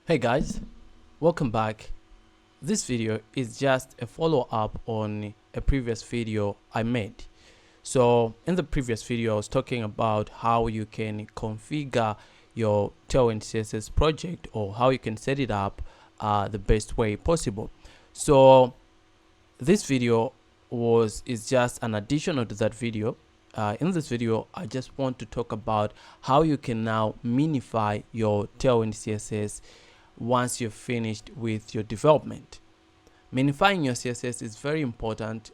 Hey guys, welcome back. This video is just a follow-up on a previous video I made. So in the previous video I was talking about how you can configure your Tailwind CSS project, or how you can set it up the best way possible. So this video is just an additional to that video. In this video I just want to talk about how you can now minify your Tailwind CSS once you've finished with your development. Minifying your CSS is very important,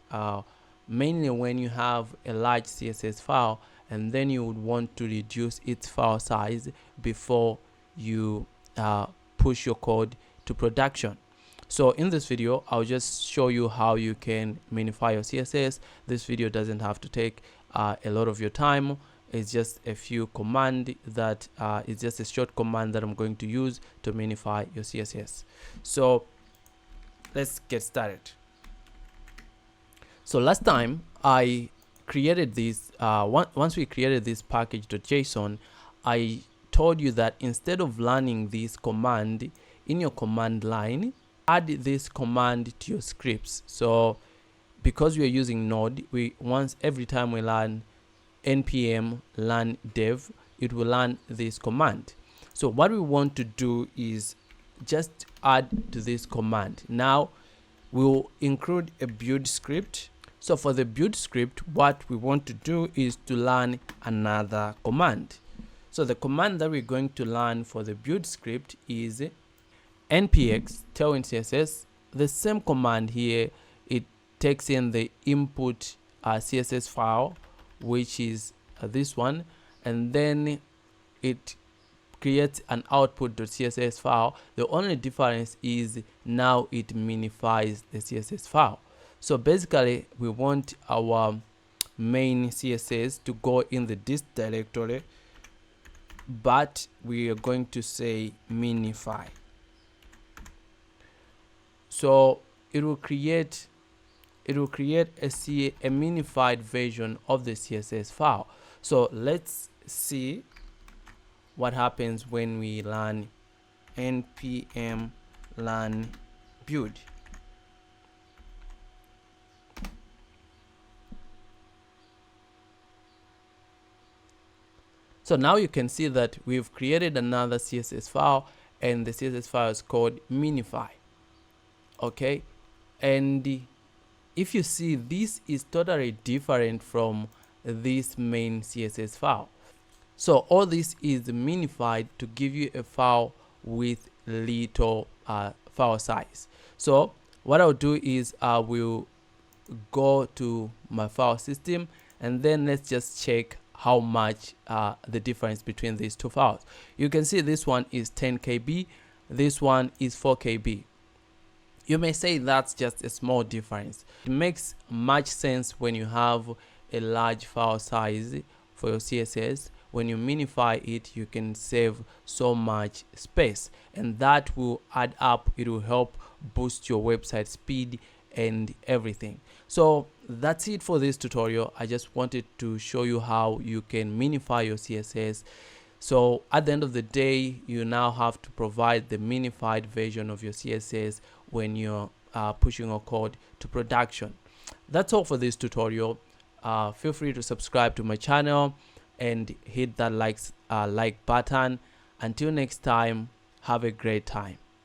mainly when you have a large CSS file and then you would want to reduce its file size before you push your code to production. So in this video I'll just show you how you can minify your CSS. This video doesn't have to take a lot of your time. It's just a few command that it's just a short command that I'm going to use to minify your CSS. So let's get started. So last time I created this, once we created this package.json, I told you that instead of running this command in your command line, add this command to your scripts. So because we are using Node, every time we run npm run dev, it will run this command. So what we want to do is just add to this command. Now we'll include a build script. So for the build script, what we want to do is to run another command. So the command that we're going to run for the build script is npx tailwind css. The same command here, it takes in the input css file, which is this one, and then it creates an output.css file. The only difference is now it minifies the css file. So basically we want our main css to go in the dist directory, but we are going to say minify. So it will create a minified version of the css file. So let's see what happens when we run npm run build. So now you can see that we've created another css file, and the css file is called minify. Okay, and if you see, this is totally different from this main css file. So all this is minified to give you a file with little file size. So what I'll do is I will go to my file system, and then let's just check how much the difference between these two files. You can see this one is 10 KB, this one is 4 KB. You may say that's just a small difference. It makes much sense when you have a large file size for your CSS. When you minify it, you can save so much space, and that will add up. It will help boost your website speed and everything. So that's it for this tutorial. I just wanted to show you how you can minify your CSS. So at the end of the day, you now have to provide the minified version of your CSS when you're pushing your code to production. That's all for this tutorial. Feel free to subscribe to my channel and hit that like button. Until next time, have a great time.